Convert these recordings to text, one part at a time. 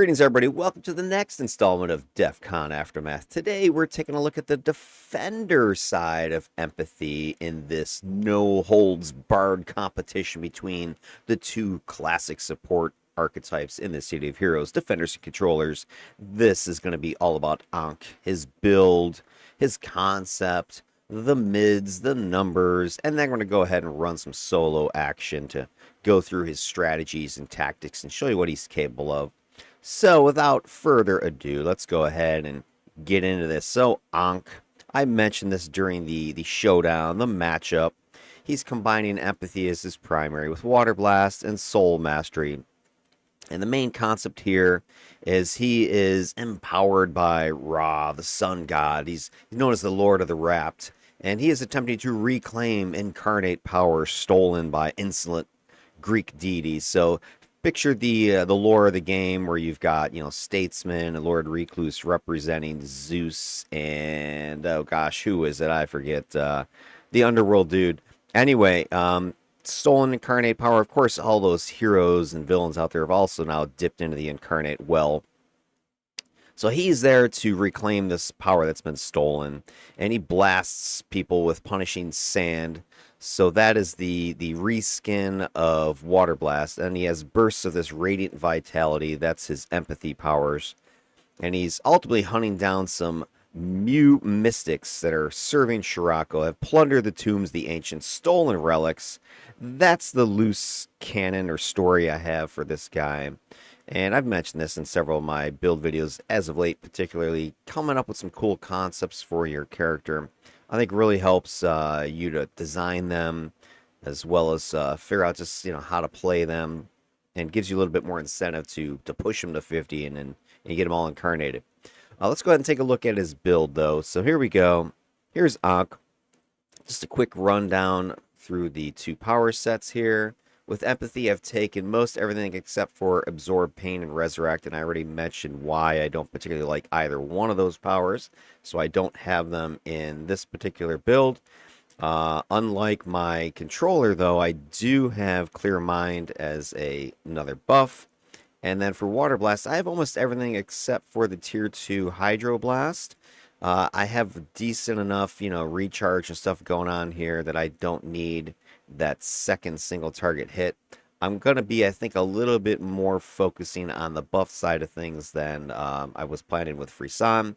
Greetings, everybody. Welcome to the next installment of DEFCON Aftermath. Today, we're taking a look at the defender side of empathy in this no-holds-barred competition between the two classic support archetypes in the City of Heroes, defenders and controllers. This is going to be all about Ankh, his build, his concept, the mids, the numbers, and then we're going to go ahead and run some solo action to go through his strategies and tactics and show you what he's capable of. So without further ado, let's go ahead and get into this. So Ankh, I mentioned this during the showdown, the matchup. He's combining empathy as his primary with Water Blast and Soul Mastery. And the main concept here is he is empowered by Ra, the sun god. He's known as the Lord of the Wrapped. And he is attempting to reclaim incarnate power stolen by insolent Greek deities. So picture the lore of the game where you've got, Statesman and Lord Recluse representing Zeus and, oh gosh, who is it? I forget. The underworld dude. Anyway, stolen incarnate power. Of course, all those heroes and villains out there have also now dipped into the incarnate well. So he's there to reclaim this power that's been stolen, and he blasts people with punishing sand. So that is the reskin of Water Blast, and he has bursts of this radiant vitality. That's his empathy powers, and he's ultimately hunting down some mute mystics that are serving Shirako, have plundered the tombs, the ancient, stolen relics. That's the loose canon or story I have for this guy. And I've mentioned this in several of my build videos as of late, particularly coming up with some cool concepts for your character. I think really helps you to design them as well as figure out just how to play them, and gives you a little bit more incentive to push them to 50 and get them all incarnated. Let's go ahead and take a look at his build though. So here we go. Here's Ankh. Just a quick rundown through the two power sets here. With empathy, I've taken most everything except for absorb pain and resurrect, and I already mentioned why I don't particularly like either one of those powers, so I don't have them in this particular build. Unlike my controller, though, I do have Clear Mind as another buff. And then for Water Blast, I have almost everything except for the Tier 2 Hydro Blast. I have decent enough, recharge and stuff going on here that I don't need that second single target hit. I'm going to be, I think, a little bit more focusing on the buff side of things than I was planning with Frisson.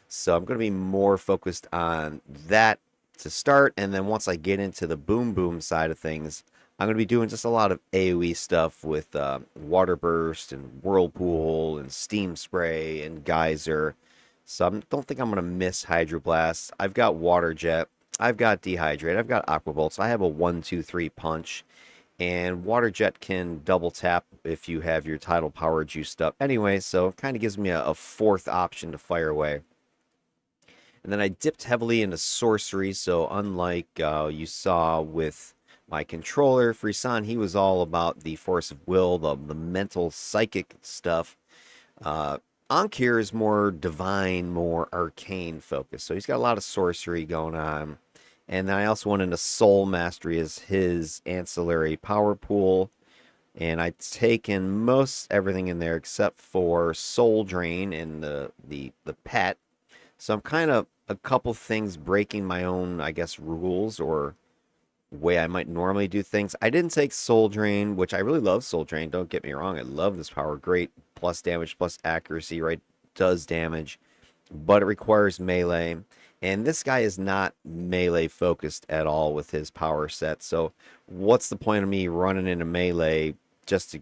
So I'm going to be more focused on that to start. And then once I get into the boom boom side of things, I'm going to be doing just a lot of AoE stuff with Water Burst and Whirlpool and Steam Spray and Geyser. So I don't think I'm going to miss Hydro Blast. I've got Water Jet. I've got Dehydrate. I've got Aqua Bolt. So I have a 1-2-3 punch. And Water Jet can double tap if you have your tidal power juiced up. Anyway, so it kind of gives me a fourth option to fire away. And then I dipped heavily into sorcery. So unlike you saw with my controller, Frisson, he was all about the force of will, the mental, psychic stuff. Ankh here is more divine, more arcane focused. So he's got a lot of sorcery going on. And then I also went into Soul Mastery as his ancillary power pool. And I've taken most everything in there except for Soul Drain and the pet. So I'm kind of a couple things breaking my own, I guess, rules or way I might normally do things. I didn't take Soul Drain, which I really love Soul Drain. Don't get me wrong. I love this power. Great. Plus damage, plus accuracy, right? Does damage. But it requires melee. And this guy is not melee focused at all with his power set. So what's the point of me running into melee just to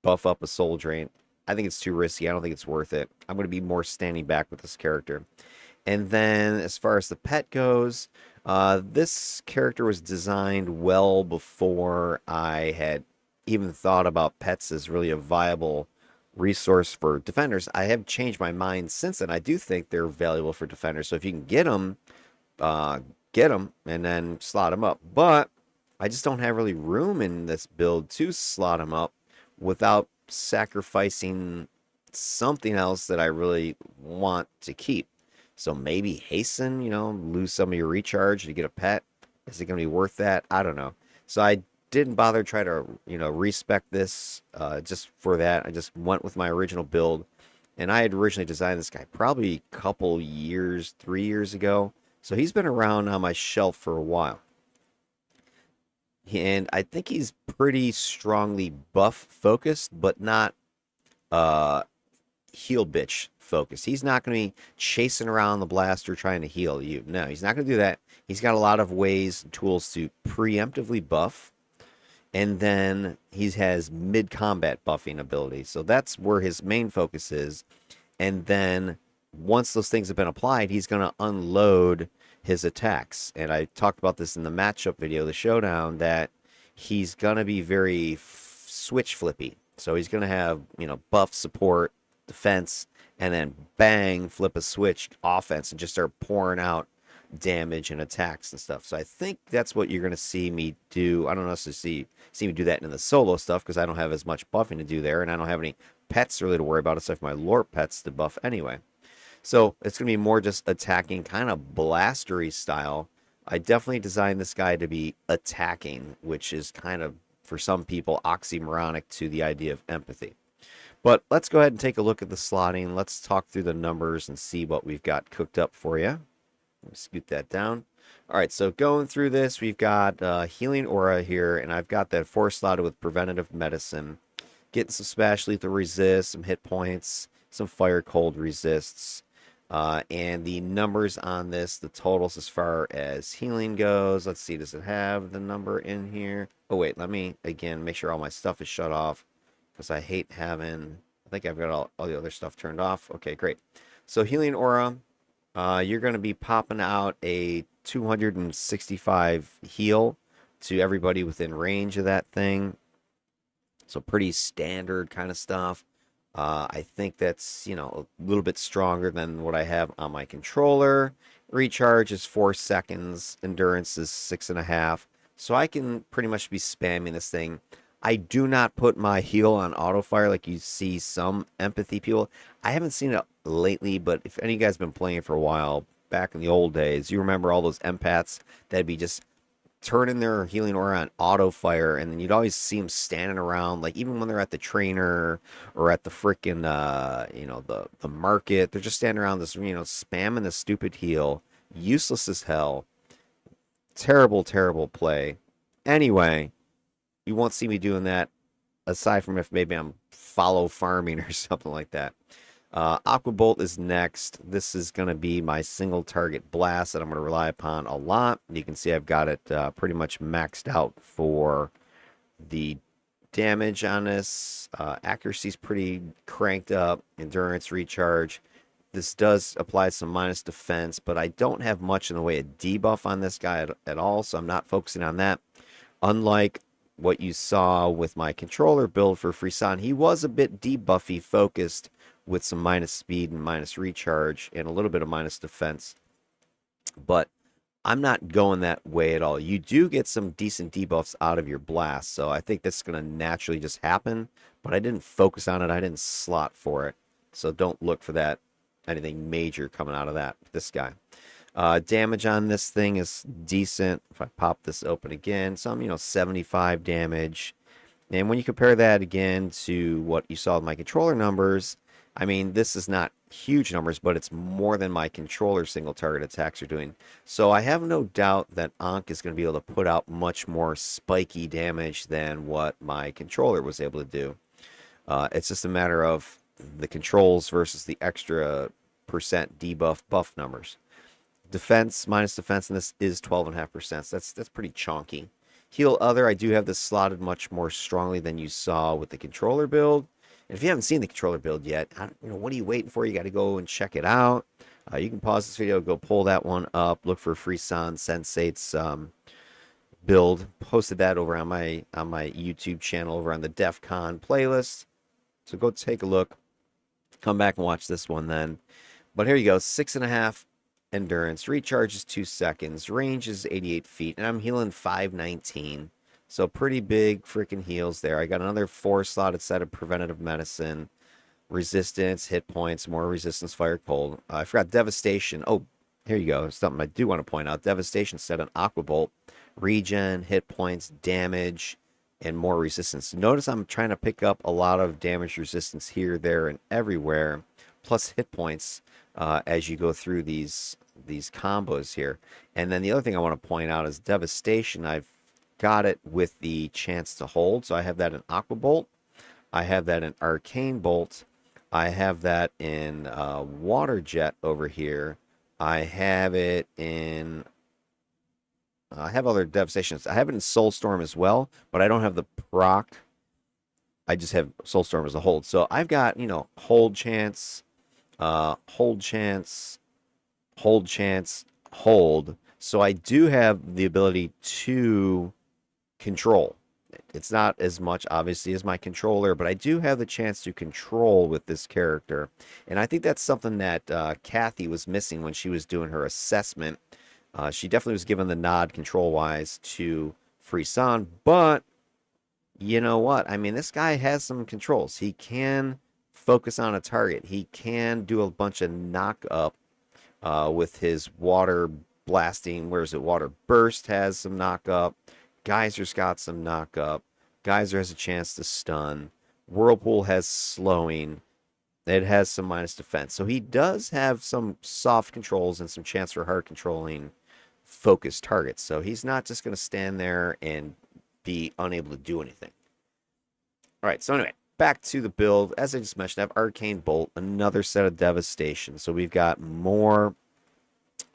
buff up a Soul Drain? I think it's too risky. I don't think it's worth it. I'm going to be more standing back with this character. And then as far as the pet goes, this character was designed well before I had even thought about pets as really a viable resource for defenders. I have changed my mind since then. I do think they're valuable for defenders. So if you can get them and then slot them up. But I just don't have really room in this build to slot them up without sacrificing something else that I really want to keep. So maybe hasten, lose some of your recharge to get a pet. Is it going to be worth that? I don't know. So I didn't bother to try to, respec this just for that. I just went with my original build. And I had originally designed this guy probably a couple years, 3 years ago. So he's been around on my shelf for a while. And I think he's pretty strongly buff focused, but not uh, heal bitch focused. He's not going to be chasing around the blaster trying to heal you. No, he's not going to do that. He's got a lot of ways and tools to preemptively buff. And then he has mid-combat buffing ability. So that's where his main focus is. And then once those things have been applied, he's going to unload his attacks. And I talked about this in the matchup video, the showdown, that he's going to be very switch flippy. So he's going to have, buff, support, defense, and then bang, flip a switch, offense, and just start pouring out damage and attacks and stuff. So I think that's what you're going to see me do. I don't necessarily see me do that in the solo stuff because I don't have as much buffing to do there, and I don't have any pets really to worry about aside from my lore pets to buff anyway. So it's going to be more just attacking, kind of blastery style. I definitely designed this guy to be attacking, which is kind of, for some people, oxymoronic to the idea of empathy. But let's go ahead and take a look at the slotting. Let's talk through the numbers and see what we've got cooked up for you. Let me scoot that down. All right, so going through this, we've got Healing Aura here, and I've got that 4 slotted with Preventative Medicine. Getting some Smash Lethal Resist, some hit points, some Fire Cold Resists. And the numbers on this, the totals as far as healing goes. Let's see, does it have the number in here? Oh, wait, let me, again, make sure all my stuff is shut off because I hate having, I think I've got all the other stuff turned off. Okay, great. So Healing Aura. You're going to be popping out a 265 heal to everybody within range of that thing. So pretty standard kind of stuff. I think that's, a little bit stronger than what I have on my controller. Recharge is 4 seconds. Endurance is 6.5. So I can pretty much be spamming this thing. I do not put my heal on auto fire like you see some empathy people. I haven't seen it lately, but if any of you guys have been playing for a while, back in the old days, you remember all those empaths that'd be just turning their healing aura on auto fire, and then you'd always see them standing around, like even when they're at the trainer or at the freaking, the market, they're just standing around this, spamming the stupid heal. Useless as hell. Terrible, terrible play. Anyway, you won't see me doing that aside from if maybe I'm follow farming or something like that. Aqua Bolt is next. This is going to be my single target blast that I'm going to rely upon a lot. You can see I've got it pretty much maxed out for the damage on this. Accuracy's pretty cranked up. Endurance, recharge. This does apply some minus defense, but I don't have much in the way of debuff on this guy at all, so I'm not focusing on that. Unlike what you saw with my controller build for Frisson, he was a bit debuffy focused with some minus speed and minus recharge and a little bit of minus defense. But I'm not going that way at all. You do get some decent debuffs out of your blast, so I think that's going to naturally just happen, but I didn't focus on it. I didn't slot for it, so don't look for that, anything major coming out of that, this guy. Damage on this thing is decent. If I pop this open again, some, 75 damage. And when you compare that again to what you saw with my controller numbers, I mean, this is not huge numbers, but it's more than my controller single target attacks are doing. So I have no doubt that Ankh is going to be able to put out much more spiky damage than what my controller was able to do. It's just a matter of the controls versus the extra percent debuff buff numbers. Defense, minus defense, and this is 12.5%. So that's pretty chonky. Heal other, I do have this slotted much more strongly than you saw with the controller build. And if you haven't seen the controller build yet, what are you waiting for? You got to go and check it out. You can pause this video, go pull that one up, look for Frisson Sensate's build. Posted that over on my YouTube channel over on the DEFCON playlist. So go take a look. Come back and watch this one then. But here you go, 6.5 endurance. Recharge is 2 seconds. Range is 88 feet. And I'm healing 519. So pretty big freaking heals there. I got another 4 slotted set of preventative medicine. Resistance, hit points, more resistance, fire cold. I forgot devastation. Oh, here you go. Something I do want to point out. Devastation set on Aqua Bolt. Regen, hit points, damage. and more resistance. Notice I'm trying to pick up a lot of damage resistance here, there, and everywhere, plus hit points as you go through these combos here. And then the other thing I want to point out is devastation. I've got it with the chance to hold, so I have that in Aqua Bolt. I have that in Arcane Bolt. I have that in Water Jet over here. I have it in. I have other devastations. I have it in Soulstorm as well, but I don't have the proc. I just have Soulstorm as a hold. So I've got, hold chance, hold chance, hold chance, hold. So I do have the ability to control. It's not as much, obviously, as my controller, but I do have the chance to control with this character. And I think that's something that Kathy was missing when she was doing her assessment. She definitely was given the nod control-wise to Frisson, but you know what? I mean, this guy has some controls. He can focus on a target. He can do a bunch of knock-up with his water blasting. Where is it? Water Burst has some knock-up. Geyser's got some knock-up. Geyser has a chance to stun. Whirlpool has slowing. It has some minus defense. So he does have some soft controls and some chance for hard controlling focused targets. So he's not just going to stand there and be unable to do anything. All right, so anyway, back to the build. As I just mentioned, I have Arcane Bolt, another set of devastation. So we've got more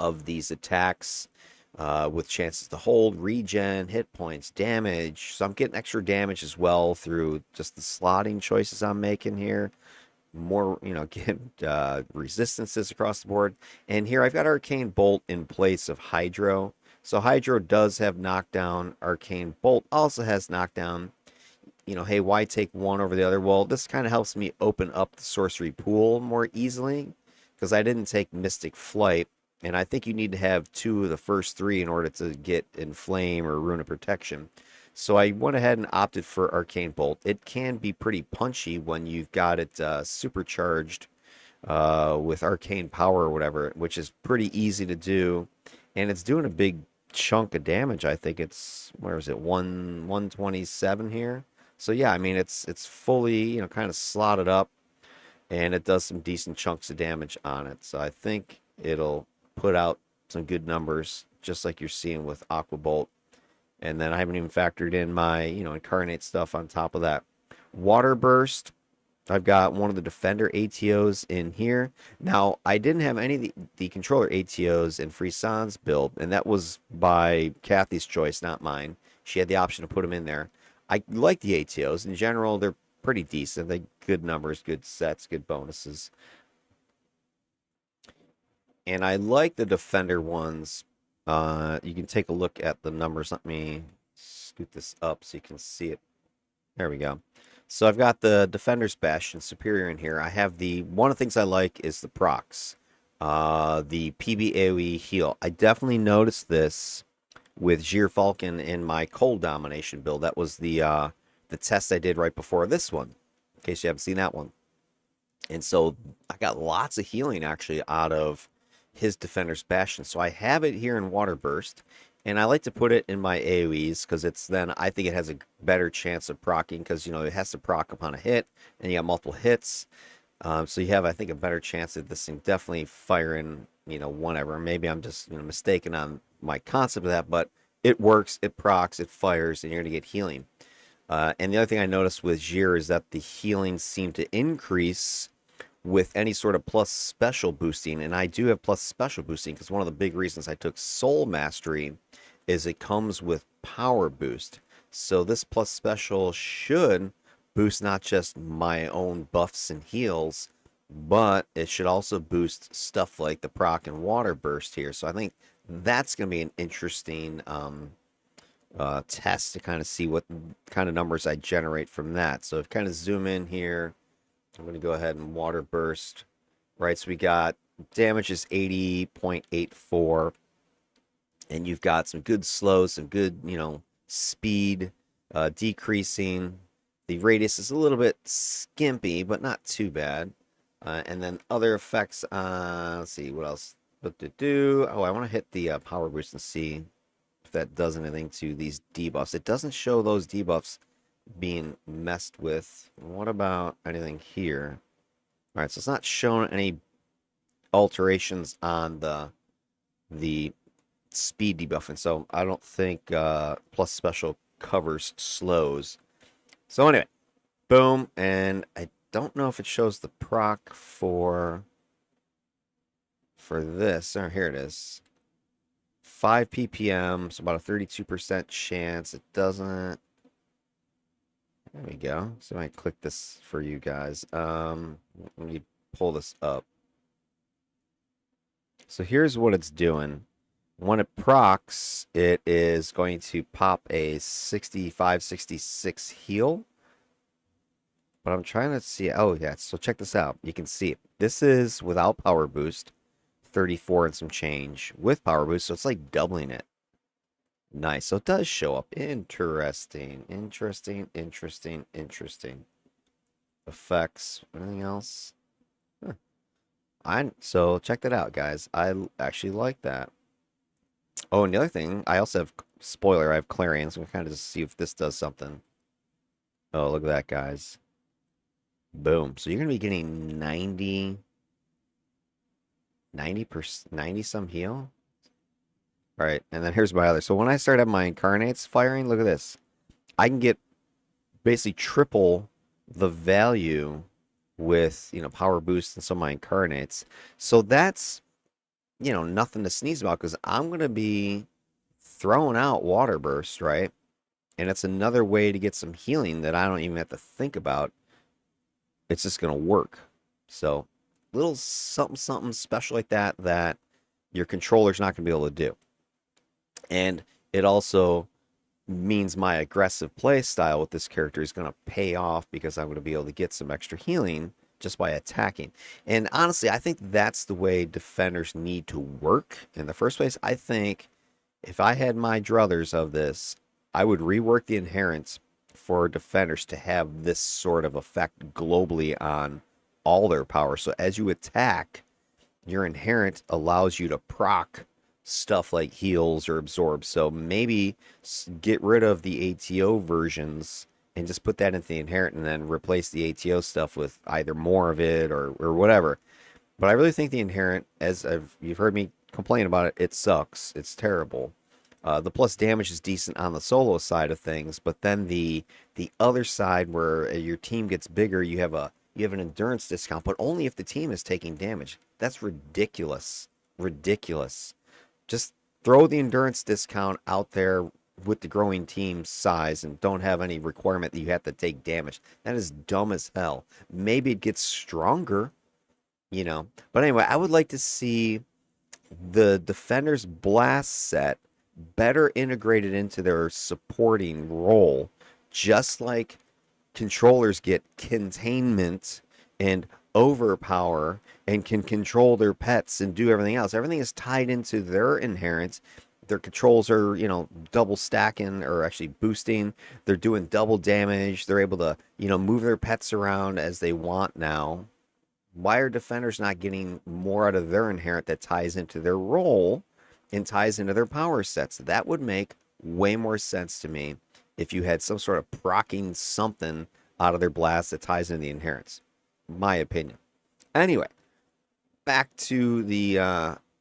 of these attacks with chances to hold, regen, hit points, damage. So I'm getting extra damage as well through just the slotting choices I'm making here. More, getting resistances across the board. And here I've got Arcane Bolt in place of Hydro. So Hydro does have knockdown. Arcane Bolt also has knockdown. Hey, why take one over the other? Well, this kind of helps me open up the sorcery pool more easily because I didn't take Mystic Flight. And I think you need to have two of the first three in order to get Inflame or Rune of Protection. So I went ahead and opted for Arcane Bolt. It can be pretty punchy when you've got it supercharged with Arcane Power or whatever, which is pretty easy to do. And it's doing a big chunk of damage. I think it's, where is it, 127 here? So yeah, I mean, it's fully, kind of slotted up, and it does some decent chunks of damage on it. So I think it'll put out some good numbers, just like you're seeing with Aqua Bolt. And then I haven't even factored in my, Incarnate stuff on top of that. Water Burst, I've got one of the Defender ATOs in here. Now, I didn't have any of the controller ATOs in Frisson's build, and that was by Kathy's choice, not mine. She had the option to put them in there. I like the ATOs. In general, they're pretty decent. They good numbers, good sets, good bonuses. And I like the Defender ones. You can take a look at the numbers. Let me scoot this up so you can see it. There we go. So I've got the Defender's Bastion Superior in here. I have one of the things I like is the procs. The PB AoE heal. I definitely noticed this with Gier Falcon in my Cold Domination build. That was the test I did right before this one, in case you haven't seen that one. And so I got lots of healing actually out of his Defender's Bastion. So I have it here in Water Burst, and I like to put it in my AoEs because I think it has a better chance of proccing because, it has to proc upon a hit, and you got multiple hits. So you have, I think, a better chance of this thing definitely firing, whenever. Maybe I'm just, mistaken on my concept of that, but it works, it procs, it fires, and you're going to get healing. And the other thing I noticed with Gier is that the healing seemed to increase with any sort of plus special boosting. And I do have plus special boosting because one of the big reasons I took Soul Mastery is it comes with power boost. So this plus special should boost not just my own buffs and heals, but it should also boost stuff like the proc and Water Burst here. So I think that's going to be an interesting test to kind of see what kind of numbers I generate from that. So if kind of zoom in here, I'm going to go ahead and Water Burst. Right, so we got damage is 80.84, and you've got some good slows, some good, speed decreasing. The radius is a little bit skimpy, but not too bad. And then other effects, let's see, what else? What to do? Oh, I want to hit the power boost and see if that does anything to these debuffs. It doesn't show those debuffs being messed with. What about anything here? All right, so it's not showing any alterations on the speed debuffing, so I don't think plus special covers slows. So anyway, boom, and I don't know if it shows the proc for this. Oh, here it is. 5 ppm, so about a 32% chance. It doesn't. There we go. So I click this for you guys. Let me pull this up. So here's what it's doing. When it procs, it is going to pop a 65, 66 heal. But I'm trying to see. Oh, yeah. So check this out. You can see it. This is without power boost, 34 and some change. With power boost, so it's like doubling it. Nice. So it does show up. Interesting. Interesting. Interesting. Interesting. Effects. Anything else? Huh. So check that out, guys. I actually like that. Oh, and the other thing, I also have spoiler. I have Clarion, so we kind of just see if this does something. Oh, look at that, guys. Boom. So you're gonna be getting 90%, 90 some heal. All right, and then here's my other. So when I start having my incarnates firing, look at this. I can get basically triple the value with, power boost and some of my incarnates. So that's, nothing to sneeze about because I'm going to be throwing out Water Burst, right? And it's another way to get some healing that I don't even have to think about. It's just going to work. So, little something, something special like that that your controller's not going to be able to do. And it also means my aggressive play style with this character is going to pay off because I'm going to be able to get some extra healing just by attacking. And honestly, I think that's the way defenders need to work in the first place. I think if I had my druthers of this, I would rework the inherents for defenders to have this sort of effect globally on all their power. So as you attack, your inherent allows you to proc stuff like heals or absorb. So maybe get rid of the ATO versions and just put that into the inherent and then replace the ATO stuff with either more of it or whatever. But I really think the inherent, you've heard me complain about it, it sucks. It's terrible. The plus damage is decent on the solo side of things, but then the other side where your team gets bigger, you have an endurance discount, but only if the team is taking damage. That's ridiculous. Ridiculous. Just throw the endurance discount out there with the growing team size and don't have any requirement that you have to take damage. That is dumb as hell. Maybe it gets stronger, But anyway, I would like to see the Defender's Blast set better integrated into their supporting role, just like controllers get containment and overpower and can control their pets and do everything else. Everything is tied into their inherent. Their controls are, double stacking or actually boosting. They're doing double damage. They're able to, move their pets around as they want now. Why are defenders not getting more out of their inherent that ties into their role and ties into their power sets? That would make way more sense to me if you had some sort of procking something out of their blast that ties into the inherents. My opinion. Anyway, back to the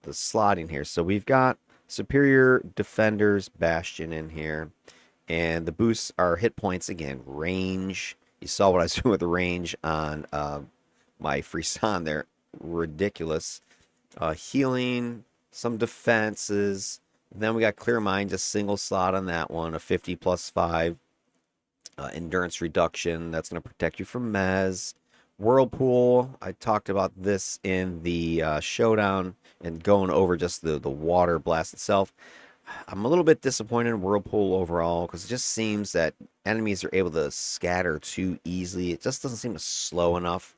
slotting here. So we've got Superior Defender's Bastion in here. And the boosts are hit points again. Range. You saw what I was doing with the range on my Frisson there. Ridiculous. Healing, some defenses. Then we got Clear Mind, just single slot on that one. A 50 plus 5. Endurance reduction. That's going to protect you from Mez. Whirlpool. I talked about this in the showdown and going over just the water blast itself. I'm a little bit disappointed in Whirlpool overall because it just seems that enemies are able to scatter too easily. It just doesn't seem to slow enough.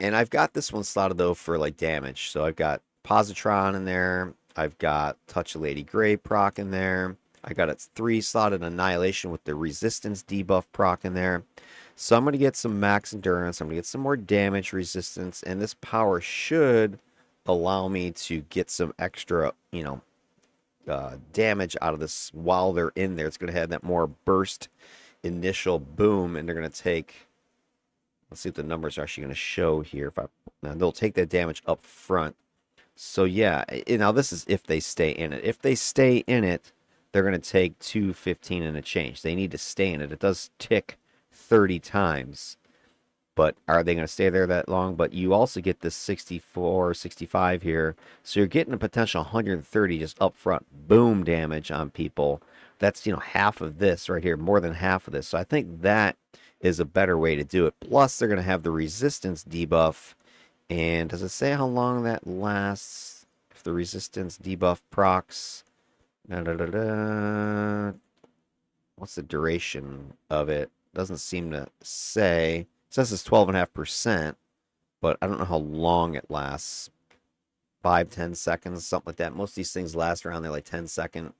And I've got this one slotted though for like damage. So I've got Positron in there. I've got Touch of Lady Grey proc in there. I got its 3 slotted Annihilation with the resistance debuff proc in there. So I'm going to get some max endurance. I'm going to get some more damage resistance. And this power should allow me to get some extra, damage out of this while they're in there. It's going to have that more burst initial boom, and they're going to take, let's see what the numbers are actually going to show here. Now they'll take that damage up front. So yeah, now this is if they stay in it. If they stay in it, they're going to take 215 and a change. They need to stay in it. It does tick 30 times, but are they going to stay there that long? But you also get this 64, 65 here. So you're getting a potential 130 just up front boom damage on people. That's, half of this right here, more than half of this. So I think that is a better way to do it. Plus, they're going to have the resistance debuff. And does it say how long that lasts? If the resistance debuff procs. What's the duration of it? Doesn't seem to say. It says it's 12.5%, but I don't know how long it lasts. 5-10 seconds, something like that. Most of these things last around there like 10-second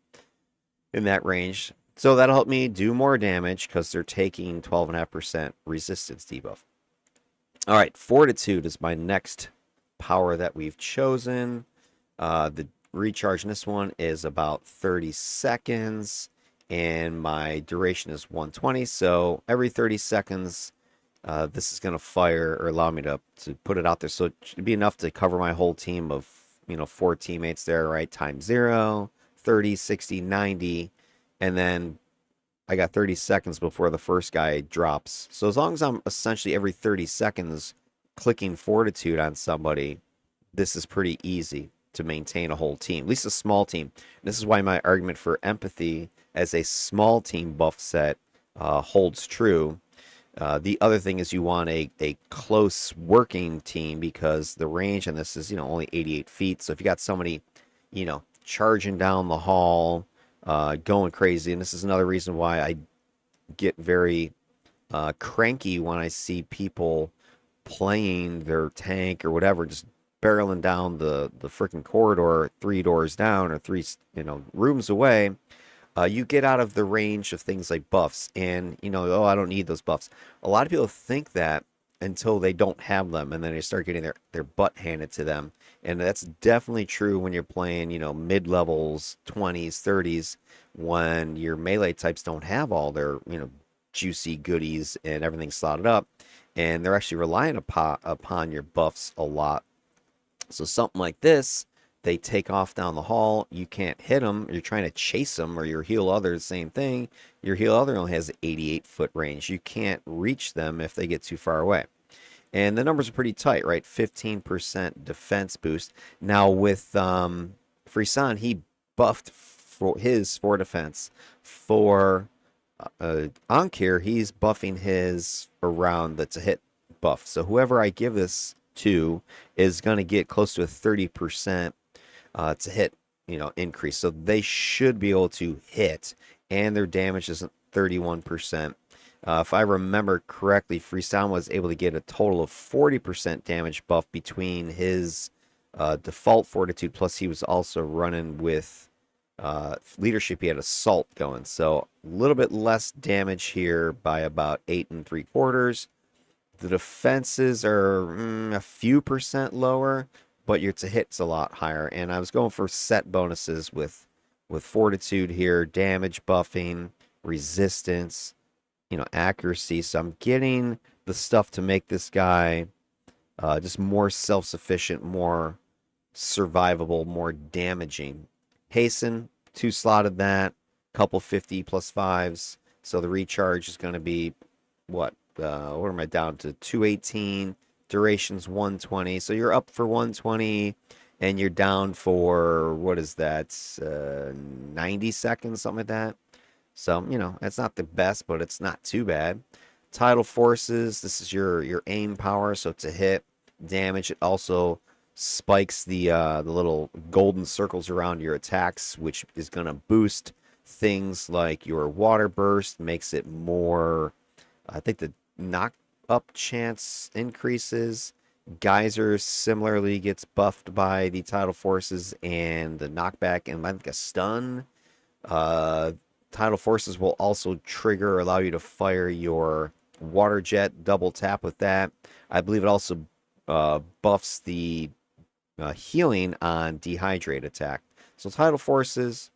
in that range. So that'll help me do more damage because they're taking 12.5% resistance debuff. All right, Fortitude is my next power that we've chosen. The recharge in this one is about 30 seconds, and my duration is 120. So every 30 seconds, this is going to fire or allow me to put it out there. So it should be enough to cover my whole team of, 4 teammates there, right? Times 0, 30, 60, 90, and then I got 30 seconds before the first guy drops. So as long as I'm essentially every 30 seconds clicking Fortitude on somebody, this is pretty easy to maintain a whole team, at least a small team. And this is why my argument for empathy as a small team buff set holds true. The other thing is you want a close working team because the range on this is, only 88 feet. So if you got somebody, charging down the hall, going crazy, and this is another reason why I get very cranky when I see people playing their tank or whatever, just barreling down the freaking corridor 3 doors down or 3 rooms away. You get out of the range of things like buffs, and oh, I don't need those buffs. A lot of people think that until they don't have them, and then they start getting their butt handed to them. And that's definitely true when you're playing, mid-levels, 20s, 30s, when your melee types don't have all their, juicy goodies and everything slotted up, and they're actually relying upon your buffs a lot. So something like this, they take off down the hall. You can't hit them. You're trying to chase them, or your heal other, same thing. Your heal other only has 88-foot range. You can't reach them if they get too far away. And the numbers are pretty tight, right? 15% defense boost. Now with Frisan, he buffed his for defense. For Ankh here, he's buffing his around the to hit buff. So whoever I give this to is going to get close to a 30% to hit, increase. So they should be able to hit, and their damage is 31%. If I remember correctly, Freesound was able to get a total of 40% damage buff between his default Fortitude, plus he was also running with leadership. He had Assault going, so a little bit less damage here by about 8 3/4. The defenses are a few percent lower, but your to hit's a lot higher. And I was going for set bonuses with Fortitude here, damage buffing, resistance, accuracy. So I'm getting the stuff to make this guy just more self-sufficient, more survivable, more damaging. Hasten, 2 slotted that, couple 50 plus 5s. So the recharge is going to be, what am I down to? 218, duration's 120. So you're up for 120, and you're down for, what is that, 90 seconds, something like that. So, it's not the best, but it's not too bad. Tidal Forces, this is your aim power, so to hit damage. It also spikes the little golden circles around your attacks, which is going to boost things like your Water Burst, makes it more, I think the knock-up chance increases. Geyser similarly gets buffed by the Tidal Forces and the knockback, and I think a stun. Tidal Forces will also trigger, allow you to fire your water jet, double tap with that. I believe it also buffs the healing on dehydrate attack. So Tidal Forces,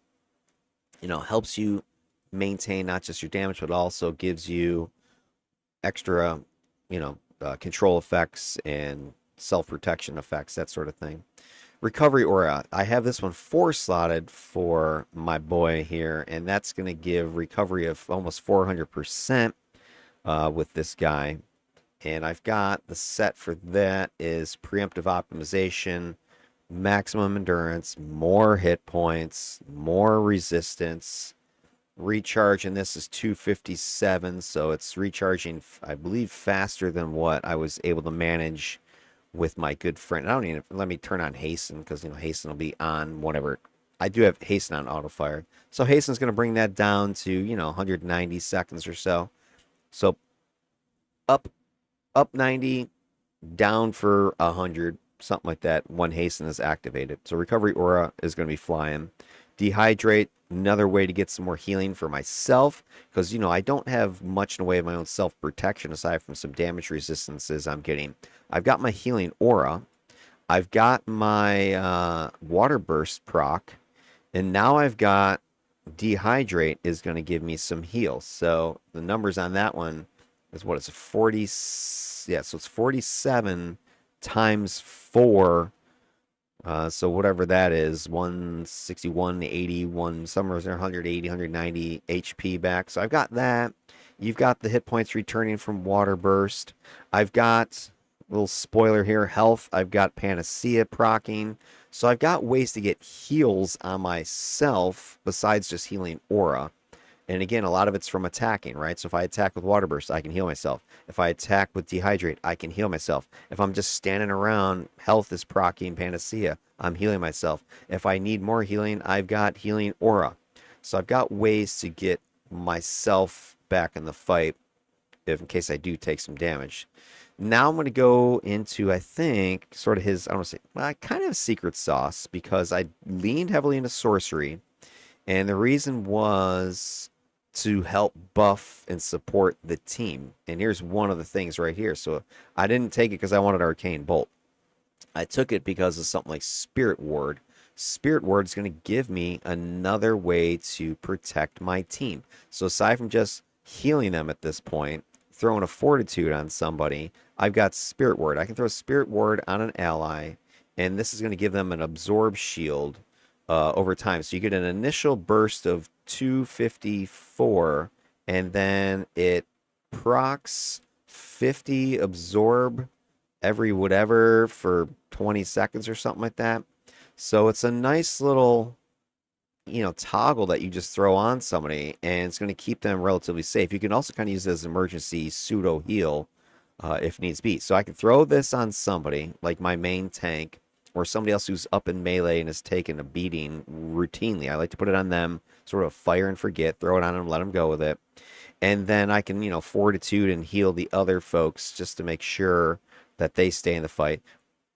helps you maintain not just your damage, but also gives you extra, control effects and self-protection effects, that sort of thing. Recovery Aura. I have this one 4 slotted for my boy here, and that's going to give recovery of almost 400% with this guy. And I've got the set for that is preemptive optimization, maximum endurance, more hit points, more resistance. Recharge in this is 257, so it's recharging, I believe, faster than what I was able to manage with my good friend. I don't even let me turn on hasten because hasten will be on whatever. I do have hasten on auto fire, so hasten's going to bring that down to 190 seconds or so. So up up 90, down for 100, something like that when hasten is activated. So recovery aura is going to be flying. Dehydrate, another way to get some more healing for myself because I don't have much in the way of my own self protection aside from some damage resistances I'm getting. I've got my healing aura. I've got my water burst proc, and now I've got dehydrate is going to give me some heals. So the numbers on that one is what it's 40. Yeah, so it's 47 times 4. So whatever that is, 161, 81, somewhere there, 180, 190 HP back. So I've got that. You've got the hit points returning from Water Burst. I've got, a little spoiler here, health. I've got Panacea procking. So I've got ways to get heals on myself besides just healing aura. And again, a lot of it's from attacking, right? So if I attack with Water Burst, I can heal myself. If I attack with Dehydrate, I can heal myself. If I'm just standing around, health is proccing Panacea. I'm healing myself. If I need more healing, I've got Healing Aura. So I've got ways to get myself back in the fight in case I do take some damage. Now I'm going to go into, I think, sort of his, I don't want to say, well, kind of a secret sauce because I leaned heavily into sorcery. And the reason was to help buff and support the team. And here's one of the things right here. So I didn't take it because I wanted Arcane Bolt. I took it because of something like Spirit Ward. Spirit Ward is going to give me another way to protect my team. So aside from just healing them at this point, throwing a Fortitude on somebody, I've got Spirit Ward. I can throw Spirit Ward on an ally, and this is going to give them an Absorb Shield over time. So you get an initial burst of 254, and then it procs 50 absorb every whatever for 20 seconds or something like that. So it's a nice little, toggle that you just throw on somebody, and it's going to keep them relatively safe. You can also kind of use it as emergency pseudo heal if needs be. So I can throw this on somebody, like my main tank, or somebody else who's up in melee and has taken a beating routinely. I like to put it on them, sort of fire and forget, throw it on them, let them go with it. And then I can, fortitude and heal the other folks just to make sure that they stay in the fight.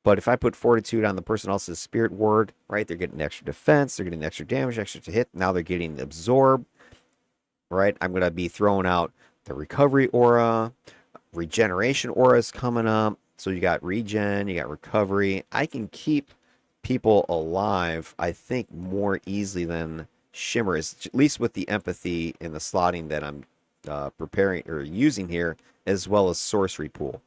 But if I put fortitude on the person else's spirit ward, right, they're getting extra defense, they're getting extra damage, extra to hit. Now they're getting absorb, right? I'm going to be throwing out the recovery aura, regeneration aura is coming up. So you got regen, you got recovery. I can keep people alive, I think, more easily than Shimmer is, at least with the empathy and the slotting that I'm preparing or using here, as well as sorcery pool.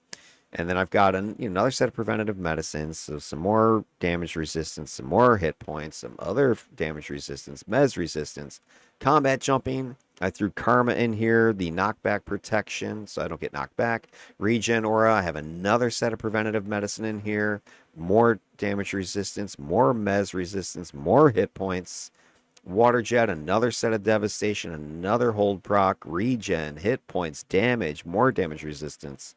And then I've got another set of preventative medicines, so some more damage resistance, some more hit points, some other damage resistance, MIDS resistance, combat jumping. I threw Karma in here, the knockback protection, so I don't get knocked back. Regen Aura, I have another set of preventative medicine in here, more damage resistance, more MIDS resistance, more hit points. Water Jet, another set of devastation, another hold proc, regen, hit points, damage, more damage resistance.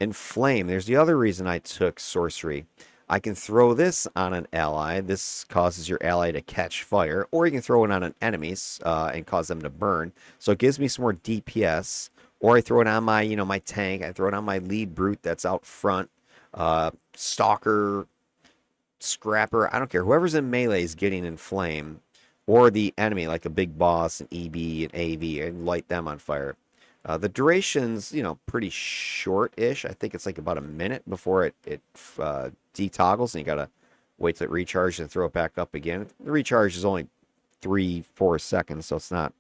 And Flame, there's the other reason I took sorcery. I can throw this on an ally. This causes your ally to catch fire, or you can throw it on an enemies and cause them to burn. So it gives me some more DPS. Or I throw it on my, my tank. I throw it on my lead brute that's out front. Stalker, Scrapper, I don't care. Whoever's in melee is getting in flame. Or the enemy, like a big boss, an EB, an AV, and light them on fire. The duration's, pretty short-ish. I think it's like about a minute before it detoggles, and you gotta wait till it recharges and throw it back up again. The recharge is only 3-4 seconds, so it's not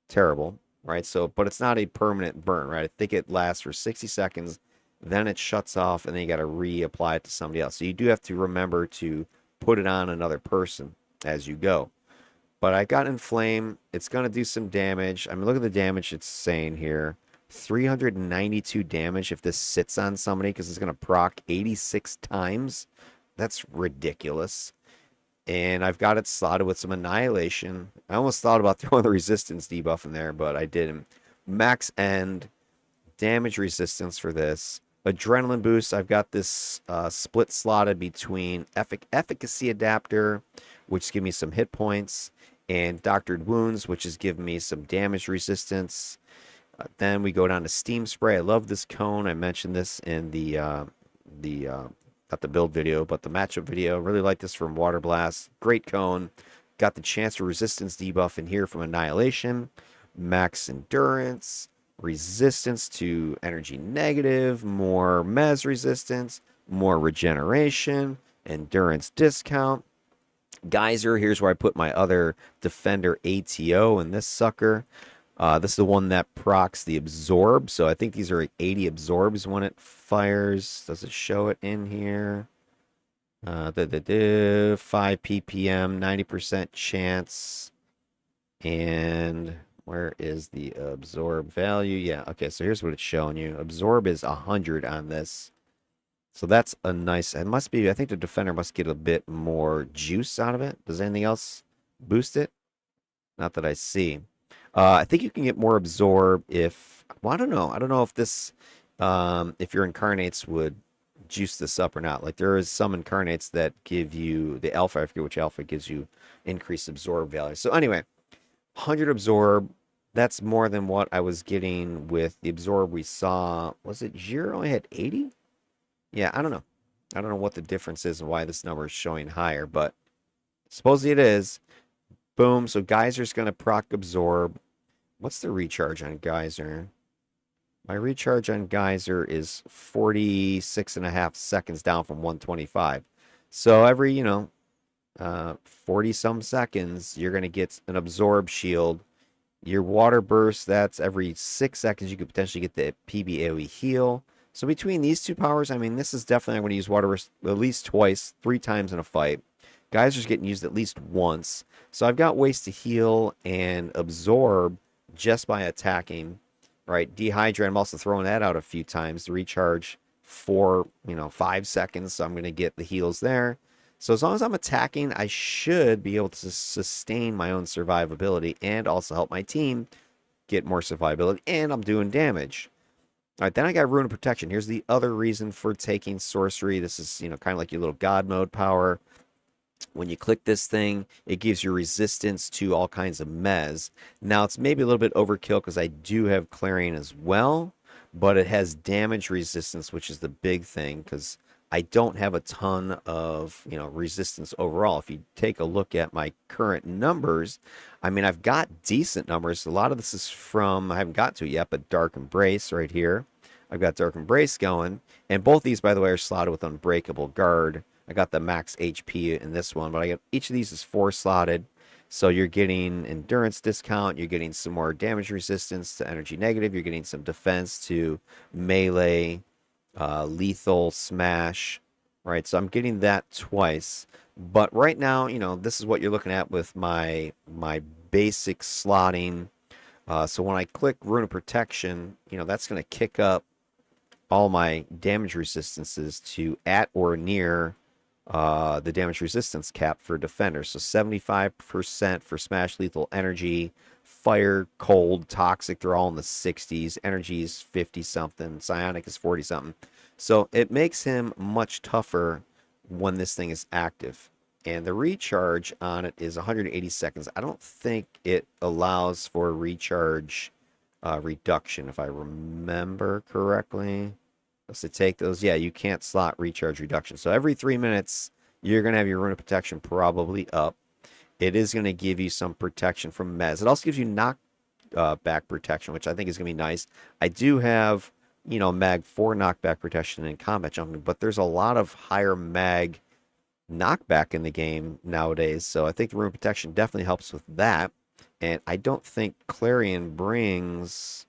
terrible, right? So, but it's not a permanent burn, right? I think it lasts for 60 seconds, then it shuts off, and then you got to reapply it to somebody else. So you do have to remember to put it on another person as you go. But I got Inflame. It's going to do some damage. I mean, look at the damage it's saying here. 392 damage if this sits on somebody because it's going to proc 86 times. That's ridiculous. And I've got it slotted with some Annihilation. I almost thought about throwing the resistance debuff in there, but I didn't. Max End, damage resistance for this. Adrenaline boost, I've got this split slotted between efficacy adapter, which is giving me some hit points, and doctored wounds, which is giving me some damage resistance. Then we go down to steam spray. I love this cone. I mentioned this in the not the build video, but the matchup video. Really like this from Water Blast. Great cone. Got the chance for resistance debuff in here from Annihilation. Max endurance. Resistance to energy negative. More mez resistance. More regeneration. Endurance discount. Geyser. Here's where I put my other Defender ATO in this sucker. This is the one that procs the absorb. So I think these are 80 absorbs when it fires. Does it show it in here? 5 ppm, 90% chance. And where is the absorb value? Yeah, okay, so here's what it's showing you. Absorb is 100 on this. So that's a nice, it must be, I think the Defender must get a bit more juice out of it. Does anything else boost it? Not that I see. I think you can get more absorb if, well, I don't know. I don't know if this, if your incarnates would juice this up or not. Like there is some incarnates that give you the alpha, I forget which alpha gives you increased absorb value. So anyway, 100 absorb, that's more than what I was getting with the absorb we saw. Was it Jir only had 80? Yeah, I don't know. I don't know what the difference is and why this number is showing higher, but supposedly it is. Boom. So Geyser's going to proc absorb. What's the recharge on Geyser? My recharge on Geyser is 46.5 seconds down from 125. So every, 40 some seconds, you're going to get an absorb shield. Your water burst, that's every 6 seconds, you could potentially get the PB AoE heal. So between these two powers, I mean, this is definitely, I'm going to use water burst at least twice, 3 times in a fight. Geyser's getting used at least once. So I've got ways to heal and absorb just by attacking, right? Dehydrate, I'm also throwing that out a few times to recharge for, 5 seconds. So I'm going to get the heals there. So as long as I'm attacking, I should be able to sustain my own survivability and also help my team get more survivability. And I'm doing damage. All right, then I got Rune of Protection. Here's the other reason for taking sorcery. This is, kind of like your little God mode power. When you click this thing, it gives you resistance to all kinds of mez. Now, it's maybe a little bit overkill because I do have Clarion as well, but it has damage resistance, which is the big thing because I don't have a ton of, resistance overall. If you take a look at my current numbers, I mean, I've got decent numbers. A lot of this is from, I haven't got to it yet, but Dark Embrace right here. I've got Dark Embrace going. And both these, by the way, are slotted with Unbreakable Guard. I got the max HP in this one, but I got each of these is 4 slotted. So you're getting endurance discount, you're getting some more damage resistance to energy negative, you're getting some defense to melee, lethal, smash, right? So I'm getting that twice. But right now, this is what you're looking at with my basic slotting. So when I click Rune of Protection, that's going to kick up all my damage resistances to at or near the damage resistance cap for Defender. So 75% for Smash, Lethal, Energy, Fire, Cold, Toxic, they're all in the 60s. Energy is 50-something. Psionic is 40-something. So it makes him much tougher when this thing is active. And the recharge on it is 180 seconds. I don't think it allows for recharge reduction, if I remember correctly. Let's take those. Yeah, you can't slot recharge reduction. So every 3 minutes, you're going to have your Rune of Protection probably up. It is going to give you some protection from mez. It also gives you knock back protection, which I think is going to be nice. I do have, mag 4 knockback protection in combat jumping, but there's a lot of higher mag knockback in the game nowadays. So I think the Rune of Protection definitely helps with that. And I don't think Clarion brings...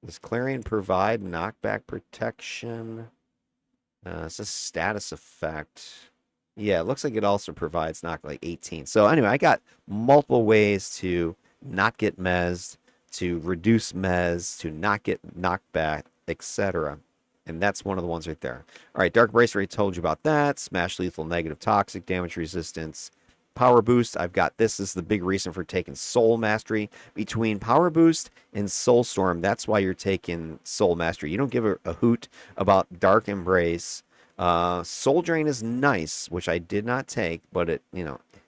Does Clarion provide knockback protection? It's a status effect. Yeah, it looks like it also provides knock like 18. So anyway, I got multiple ways to not get mezzed, to reduce mezz, to not get knocked back, etc. And that's one of the ones right there. All right, Dark Brace, already told you about that. Smash lethal, negative, toxic, damage resistance. Power boost, I've got this is the big reason for taking Soul Mastery. Between Power Boost and Soul Storm, that's why you're taking Soul Mastery. You don't give a hoot about Dark Embrace. Soul Drain is nice, which I did not take, but it,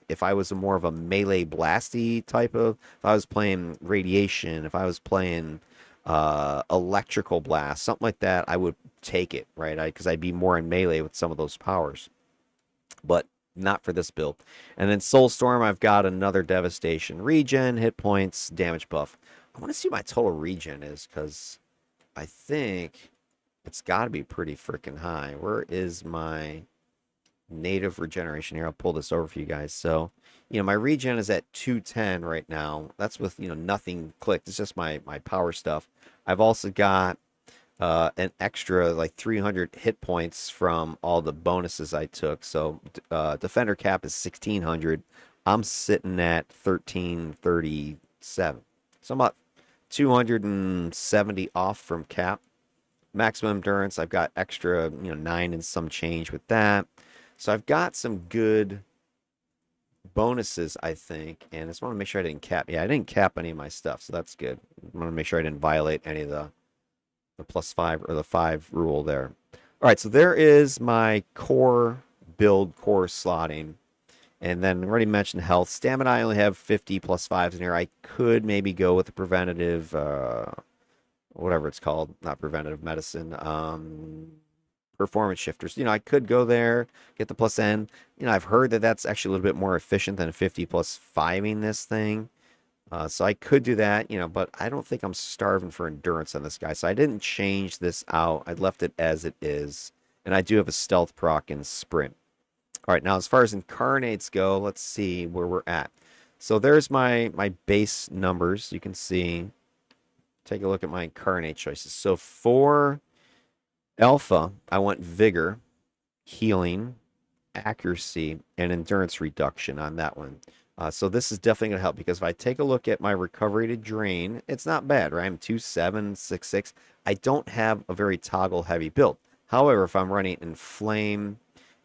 if I was a more of a melee blasty type of, if I was playing Radiation, if I was playing Electrical Blast, something like that, I would take it, right? Because I'd be more in melee with some of those powers. But not for this build. And then Soulstorm, I've got another Devastation. Regen, hit points, damage buff. I want to see what my total regen is, because I think it's got to be pretty freaking high. Where is my native regeneration here? I'll pull this over for you guys. So, my regen is at 210 right now. That's with, nothing clicked. It's just my power stuff. I've also got an extra like 300 hit points from all the bonuses I took. So defender cap is 1600. I'm sitting at 1337. So I'm about 270 off from cap. Maximum endurance, I've got extra, 9 and some change with that. So I've got some good bonuses, I think. And I just want to make sure I didn't cap. Yeah, I didn't cap any of my stuff, so that's good. I want to make sure I didn't violate any of the +5 or the 5 rule there. All right, so there is my core build, core slotting. And then I already mentioned health. Stamina, I only have 50 +5s in here. I could maybe go with the preventative, whatever it's called, not preventative medicine, performance shifters. I could go there, get the +N. I've heard that that's actually a little bit more efficient than 50 +5ing this thing. So I could do that, but I don't think I'm starving for endurance on this guy. So I didn't change this out. I left it as it is. And I do have a stealth proc and sprint. All right, now as far as incarnates go, let's see where we're at. So there's my base numbers. You can see, take a look at my incarnate choices. So for alpha, I went vigor, healing, accuracy, and endurance reduction on that one. So this is definitely going to help, because if I take a look at my recovery to drain, it's not bad, right? I'm 2766. I don't have a very toggle heavy build. However, if I'm running Inflame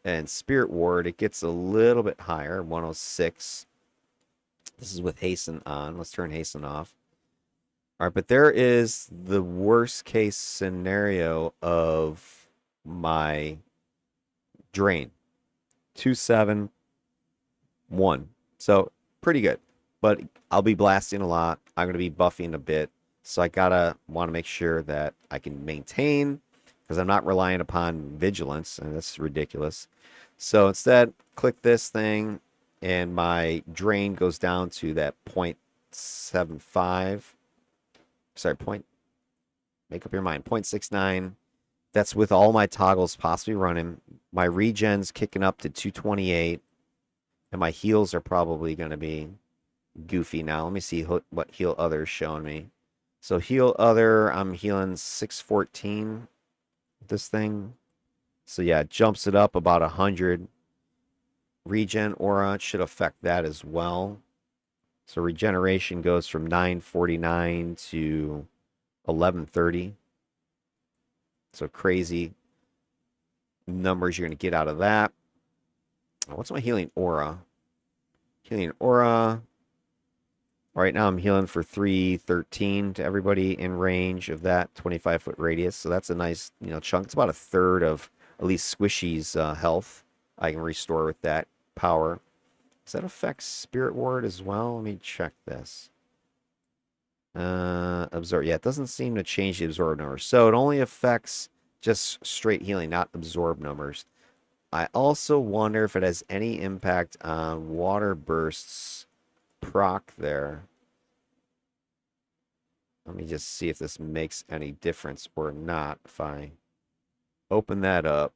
and Spirit Ward, it gets a little bit higher, 106. This is with Hasten on. Let's turn Hasten off. All right, but there is the worst case scenario of my drain. 271. So pretty good, but I'll be blasting a lot. I'm going to be buffing a bit. So I want to make sure that I can maintain, because I'm not relying upon vigilance, and that's ridiculous. So instead, click this thing, and my drain goes down to that 0.75. Sorry, make up your mind, 0.69. That's with all my toggles possibly running. My regen's kicking up to 228. And my heals are probably going to be goofy now. Let me see what heal other's showing me. So heal other, I'm healing 614 with this thing. So yeah, it jumps it up about 100. Regen aura should affect that as well. So regeneration goes from 949 to 1130. So crazy numbers you're going to get out of that. What's my healing aura? Healing aura. Right now I'm healing for 313 to everybody in range of that 25-foot radius. So that's a nice, chunk. It's about a third of at least Squishy's health I can restore with that power. Does that affect Spirit Ward as well? Let me check this. Absorb. Yeah, it doesn't seem to change the absorb numbers. So it only affects just straight healing, not absorb numbers. I also wonder if it has any impact on Water Burst's proc there. Let me just see if this makes any difference or not. If I open that up,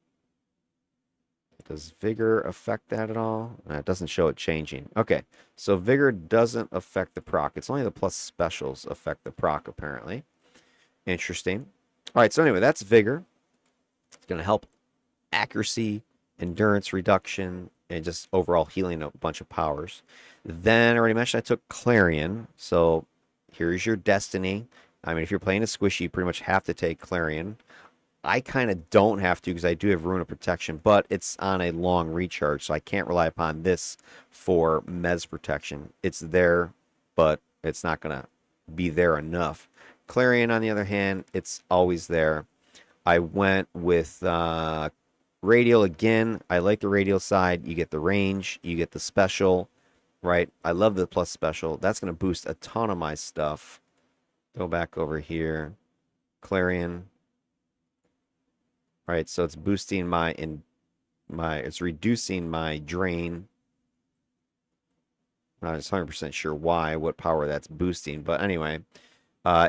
Does Vigor affect that at all? It doesn't show it changing. Okay, so Vigor doesn't affect the proc. It's only the plus specials affect the proc, apparently. Interesting. All right, so anyway, that's Vigor. It's going to help accuracy, endurance reduction, and just overall healing a bunch of powers. Then I already mentioned I took Clarion. So here's your destiny. I mean, if you're playing a squishy, you pretty much have to take Clarion. I kind of don't have to because I do have Rune of Protection, but it's on a long recharge, so I can't rely upon this for MIDS protection. It's there, but it's not going to be there enough. Clarion, on the other hand, it's always there. I went with Radial again. I like the Radial side. You get the range, you get the special, right? I love the plus special. That's going to boost a ton of my stuff. Go back over here. Clarion. All right, so it's boosting it's reducing my drain. I'm not just 100% sure what power that's boosting, but anyway,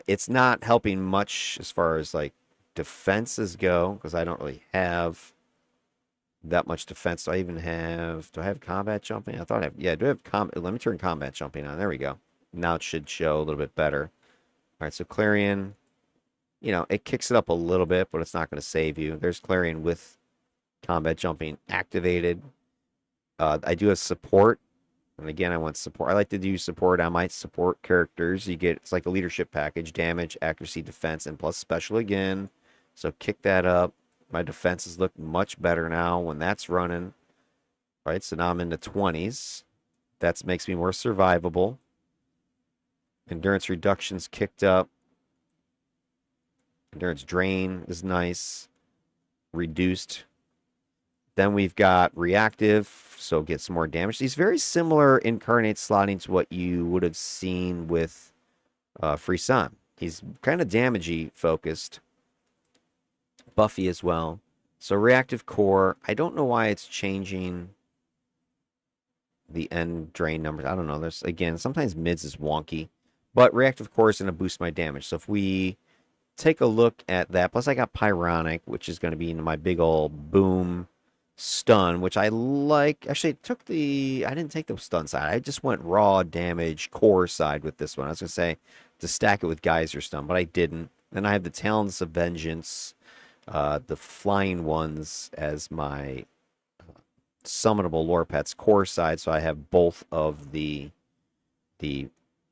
it's not helping much as far as like defenses go because I don't really have that much defense. Do I have combat jumping? I thought yeah, I do have combat. Let me turn combat jumping on. There we go. Now it should show a little bit better. All right, so Clarion, it kicks it up a little bit, but it's not going to save you. There's Clarion with combat jumping activated. I do have support. And again, I want support. I like to do support on my support characters. It's like a leadership package, damage, accuracy, defense, and plus special again. So kick that up. My defenses look much better now when that's running. All right, so now I'm in the 20s. That makes me more survivable. Endurance reduction's kicked up. Endurance drain is nice. Reduced. Then we've got reactive, so get some more damage. These very similar incarnate slotting to what you would have seen with Frisson. He's kind of damagey focused. Buffy as well. So reactive core. I don't know why it's changing the end drain numbers. I don't know. There's again, sometimes mids is wonky. But reactive core is going to boost my damage. So if we take a look at that, plus I got Pyronic, which is going to be my big old boom stun, which I like. Actually, I didn't take the stun side. I just went raw damage core side with this one. I was going to say to stack it with Geyser stun, but I didn't. Then I have the Talons of Vengeance, the flying ones as my summonable lore pets core side, so I have both of the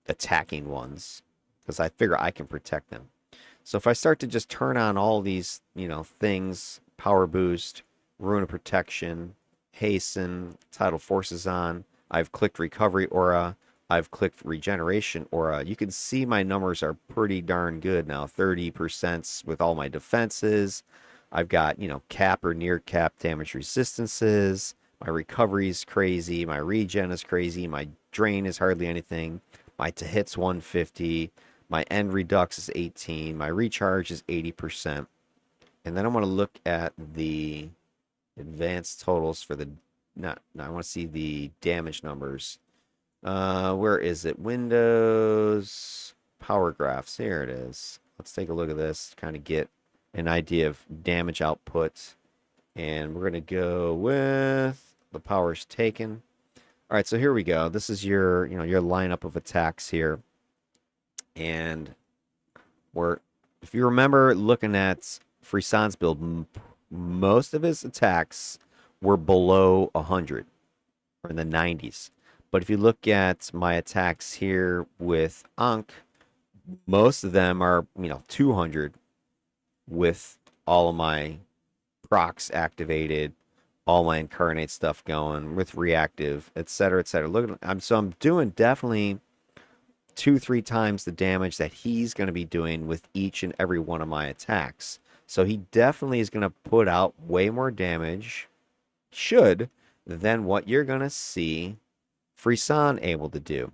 attacking ones because I figure I can protect them. So if I start to just turn on all these, things, power boost, Rune of Protection, hasten, tidal forces on, I've clicked recovery aura, I've clicked regeneration aura. You can see my numbers are pretty darn good now. 30% with all my defenses. I've got, cap or near cap damage resistances. My recovery is crazy. My regen is crazy. My drain is hardly anything. My to hit's 150. My end redux is 18. My recharge is 80%. And then I want to look at the advanced totals for the... No, I want to see the damage numbers. Where is it? Windows, Power Graphs. Here it is. Let's take a look at this, kind of get an idea of damage output. And we're going to go with the powers taken. All right, so here we go. This is your, your lineup of attacks here. And if you remember looking at Frisson's build, most of his attacks were below 100 or in the 90s. But if you look at my attacks here with Ankh, most of them are, 200 with all of my procs activated, all my incarnate stuff going with reactive, etc., etc. Look, I'm doing definitely 2-3 times the damage that he's going to be doing with each and every one of my attacks. So he definitely is going to put out way more damage, than what you're going to see Frisson able to do.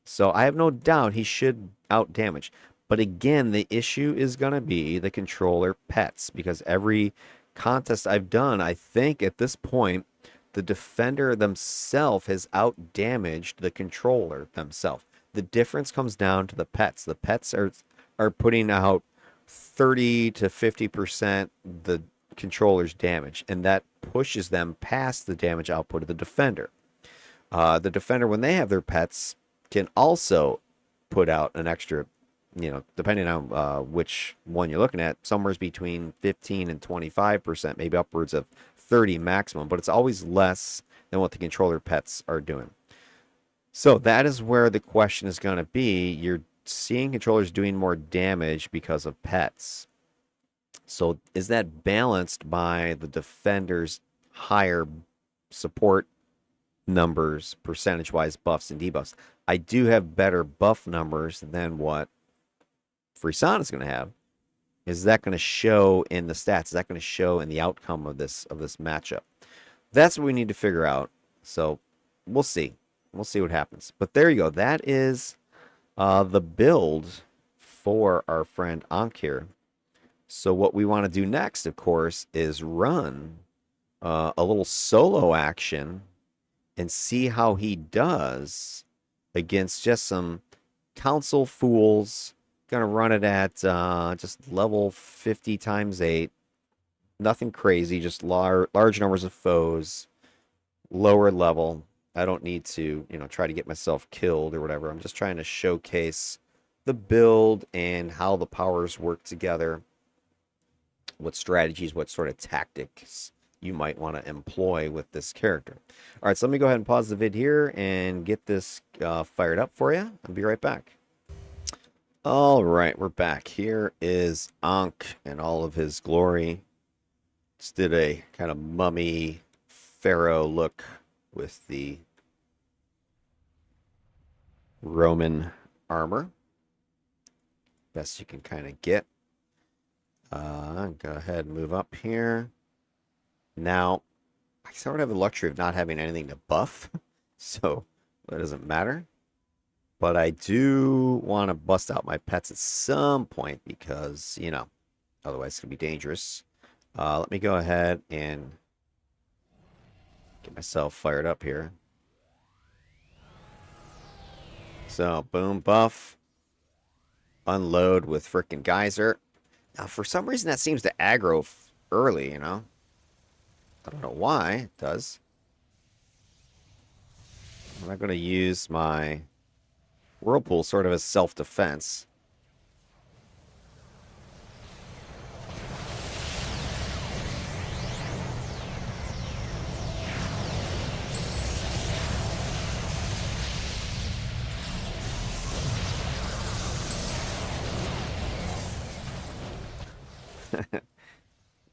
So I have no doubt he should out damage. But again, the issue is going to be the controller pets, because every contest I've done, I think at this point, the defender themselves has out damaged the controller themselves. The difference comes down to the pets. The pets are putting out 30 to 50% the controller's damage, and that pushes them past the damage output of the defender. The defender, when they have their pets, can also put out an extra, depending on which one you're looking at, somewhere between 15 and 25%, maybe upwards of 30 maximum, but it's always less than what the controller pets are doing. So that is where the question is going to be. You're seeing controllers doing more damage because of pets. So is that balanced by the defender's higher support numbers, percentage-wise buffs and debuffs? I do have better buff numbers than what Frisson is going to have. Is that going to show in the stats? Is that going to show in the outcome of this matchup? That's what we need to figure out. So we'll see. We'll see what happens. But there you go. That is the build for our friend Ankh here. So what we want to do next, of course, is run a little solo action and see how he does against just some council fools. Gonna run it at just level 50 times 8. Nothing crazy, just large numbers of foes, lower level. I don't need to, try to get myself killed or whatever. I'm just trying to showcase the build and how the powers work together, what strategies, what sort of tactics you might want to employ with this character. All right, so let me go ahead and pause the vid here and get this fired up for you. I'll be right back. All right, we're back. Here is Ankh in all of his glory. Just did a kind of mummy pharaoh look with the Roman armor. Best you can kind of get. Go ahead and move up here. Now, I sort of have the luxury of not having anything to buff, so that doesn't matter. But I do want to bust out my pets at some point because, otherwise it's going to be dangerous. Let me go ahead and get myself fired up here. So, boom, buff. Unload with frickin' Geyser. Now, for some reason, that seems to aggro early, I don't know why it does. I'm not going to use my Whirlpool sort of as self-defense.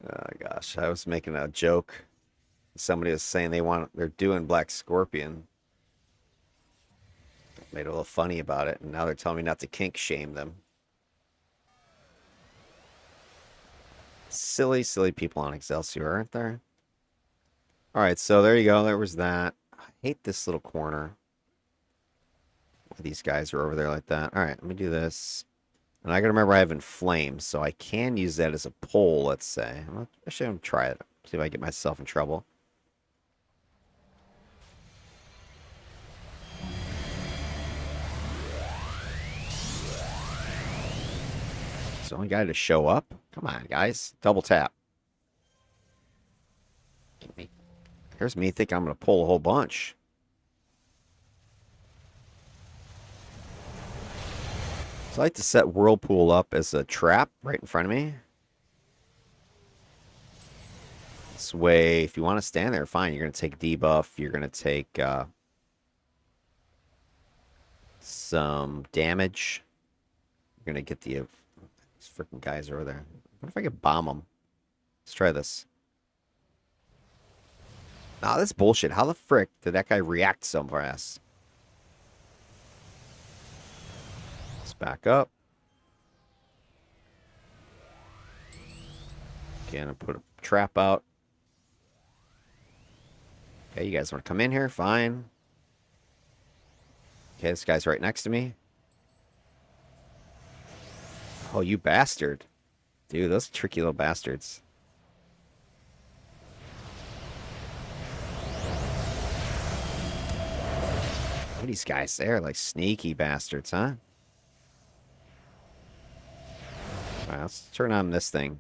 Oh gosh, I was making a joke. Somebody was saying they're doing Black Scorpion. Made a little funny about it, and now they're telling me not to kink shame them. Silly, silly people on Excelsior, aren't there? Alright, so there you go. There was that. I hate this little corner. These guys are over there like that. Alright, let me do this. And I gotta remember I have Inflame, so I can use that as a pole, let's say. Actually, I'm gonna try it. See if I get myself in trouble. It's the only guy to show up? Come on, guys. Double tap. Here's me thinking I'm going to pull a whole bunch. So I like to set Whirlpool up as a trap right in front of me. This way, if you want to stand there, fine. You're going to take debuff. You're going to take some damage. You're going to get the... These freaking guys over there. What if I could bomb them? Let's try this. Nah, that's bullshit. How the frick did that guy react so fast? Let's back up. Again, I'll put a trap out. Okay, you guys want to come in here? Fine. Okay, this guy's right next to me. Oh, you bastard. Dude, those tricky little bastards. Look at these guys. They're like sneaky bastards, huh? Alright, let's turn on this thing.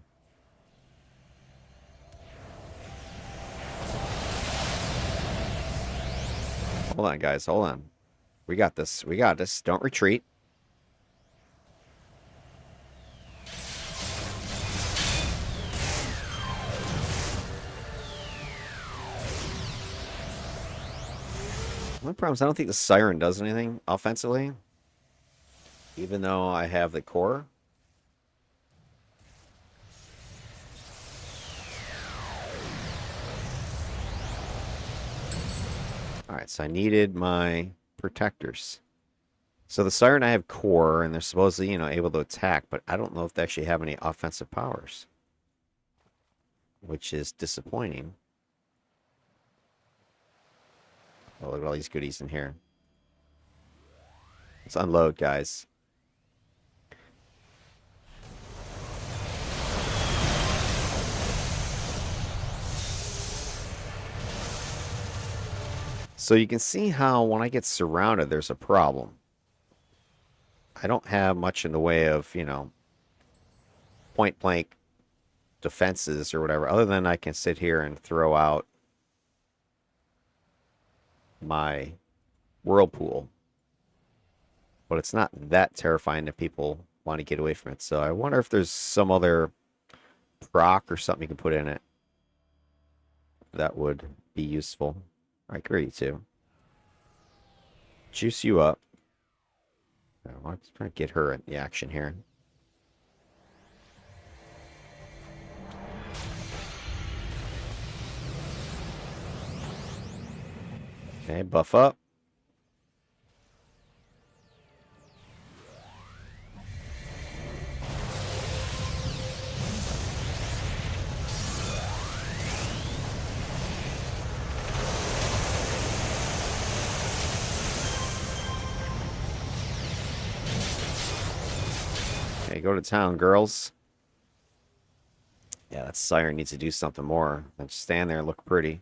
Hold on, guys. Hold on. We got this. We got this. Don't retreat. My problem is I don't think the Siren does anything offensively. Even though I have the core. Alright, so I needed my protectors. So the Siren, I have core, and they're supposedly, able to attack, but I don't know if they actually have any offensive powers. Which is disappointing. Oh, look at all these goodies in here. Let's unload, guys. So you can see how when I get surrounded, there's a problem. I don't have much in the way of, point blank defenses or whatever, other than I can sit here and throw out my whirlpool. But it's not that terrifying that people want to get away from it. So I wonder if there's some other proc or something you can put in it that would be useful. All right, great, too. Juice you up. I'm trying to get her in the action here. Okay, buff up. Okay, go to town, girls. Yeah, that Siren needs to do something more than just stand there and look pretty.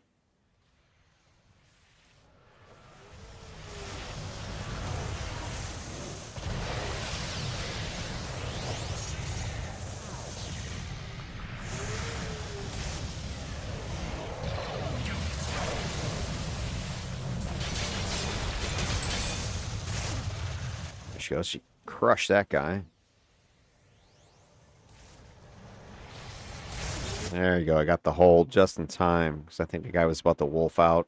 There she goes. She crushed that guy. There you go. I got the hold just in time because I think the guy was about to wolf out.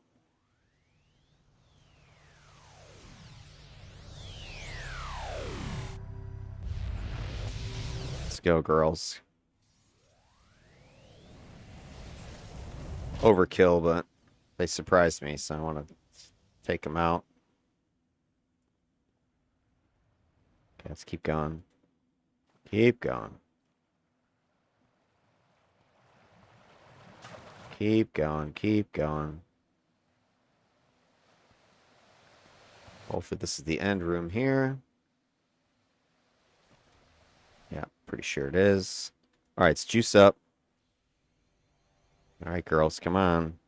Let's go, girls. Overkill, but they surprised me, so I want to take them out. Okay, let's keep going. Keep going. Keep going, keep going. Hopefully this is the end room here. Yeah, pretty sure it is. Alright, it's juice up. Alright, girls, come on.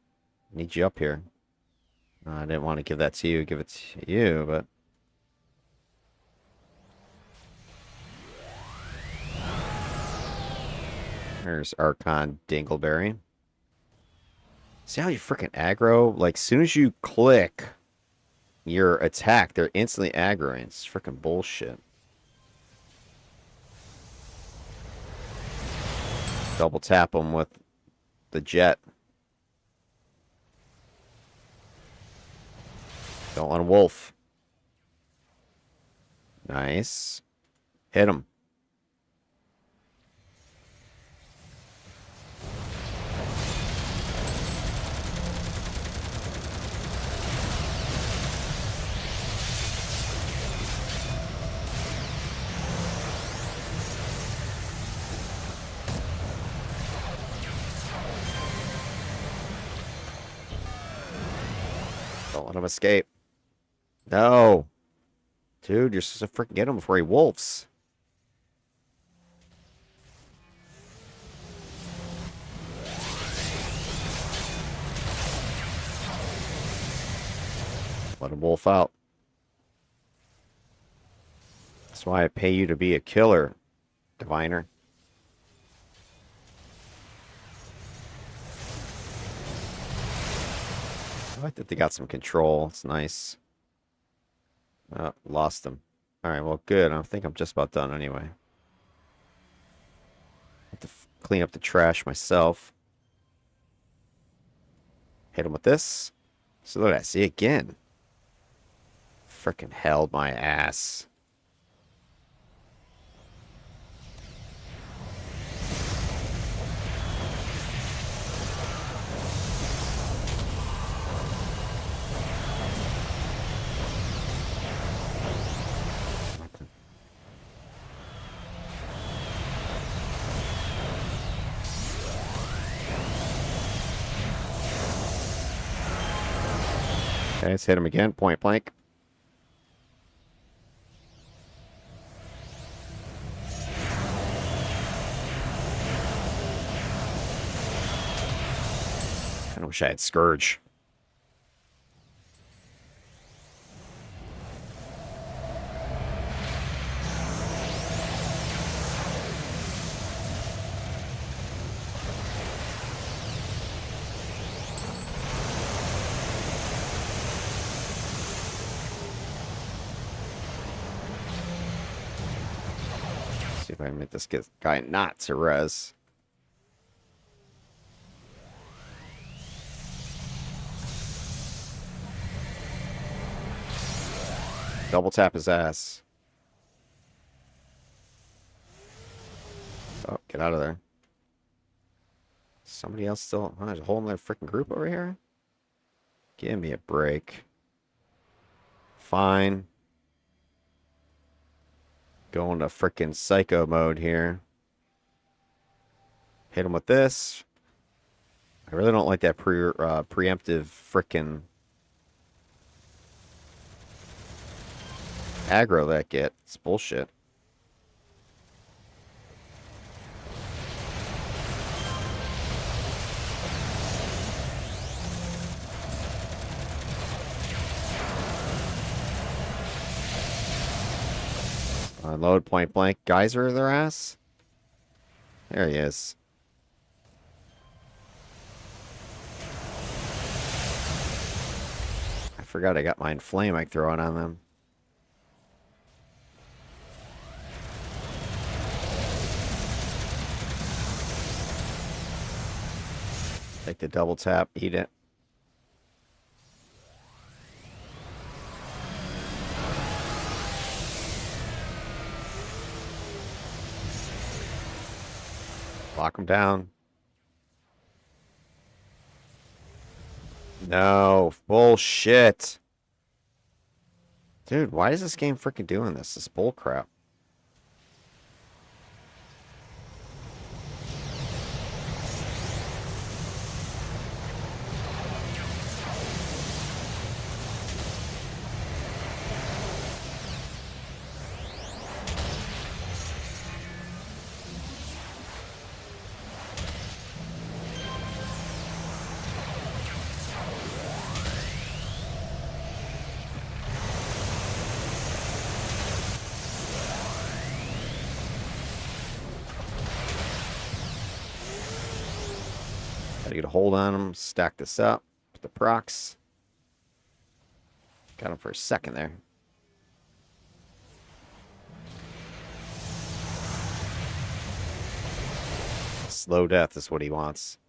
I need you up here. I didn't want to give that to you, give it to you, but... There's Archon Dingleberry. See how you freaking aggro? Like, as soon as you click your attack, they're instantly aggroing. It's freaking bullshit. Double tap them with the jet. Don't let him wolf. Nice. Hit him. Don't let him escape. No. Dude, you're supposed to freaking get him before he wolfs. Let him wolf out. That's why I pay you to be a killer, Diviner. I like that they got some control. It's nice. Lost them. All right, well, good. I think I'm just about done anyway. Have to clean up the trash myself. Hit him with this. So look at that. See again. Frickin' held my ass. Okay, let's hit him again. Point blank. I wish I had Scourge. See if I can make this guy not to res. Double tap his ass. Oh, get out of there. Somebody else still... Oh, there's a whole other freaking group over here? Give me a break. Fine. Going to freaking psycho mode here. Hit him with this. I really don't like that preemptive freaking aggro that get. It's bullshit. Unload point blank geyser their ass. There he is. I forgot I got my inflame I throwing on them. Take the double tap, eat it. Lock him down. No, bullshit. Dude, why is this game freaking doing this? This bull crap. Gotta get a hold on him, stack this up, put the procs. Got him for a second there. Slow death is what he wants.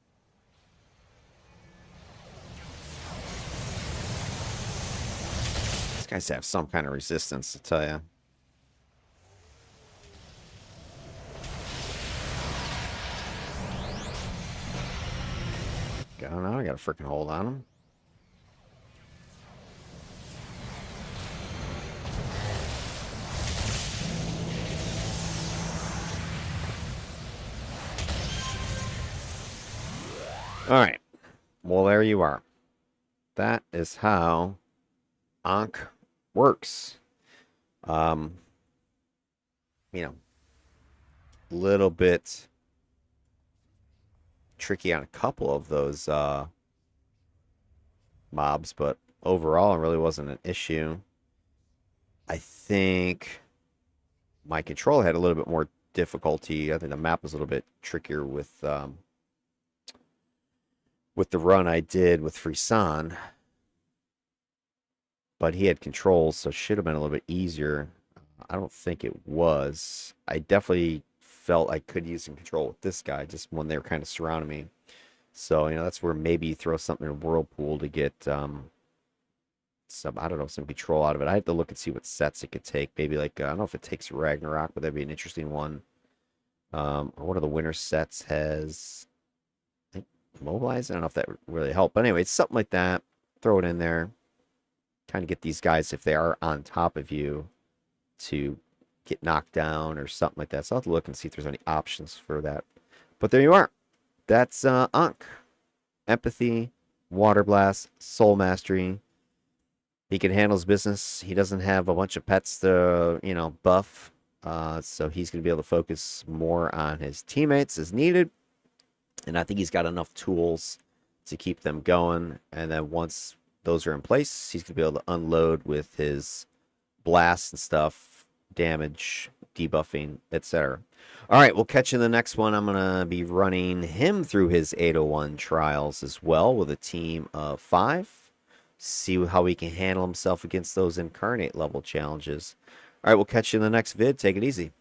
These guys have some kind of resistance, to tell you. I don't know. I got a freaking hold on him. All right. Well, there you are. That is how Ankh works. You know, little bit tricky on a couple of those mobs, but overall it really wasn't an issue. I think my control had a little bit more difficulty. I think the map was a little bit trickier with the run I did with Frisan. but he had controls, so it should have been a little bit easier. I don't think it was. I definitely felt I could use some control with this guy just when they were kind of surrounding me. So, that's where maybe you throw something in Whirlpool to get some, I don't know, some control out of it. I have to look and see what sets it could take. Maybe like, I don't know if it takes Ragnarok, but that'd be an interesting one. Or one of the winter sets has, I think, Mobilize. I don't know if that would really help. But anyway, it's something like that. Throw it in there. Kind of get these guys, if they are on top of you, to get knocked down or something like that. So I'll have to look and see if there's any options for that. But there you are. That's Ankh. Empathy, Water Blast, Soul Mastery. He can handle his business. He doesn't have a bunch of pets to, buff. So he's going to be able to focus more on his teammates as needed. And I think he's got enough tools to keep them going. And then once those are in place, he's going to be able to unload with his blasts and stuff, damage, debuffing, etc. All right, we'll catch you in the next one. I'm going to be running him through his 801 trials as well with a team of 5. See how he can handle himself against those incarnate level challenges. All right, we'll catch you in the next vid. Take it easy.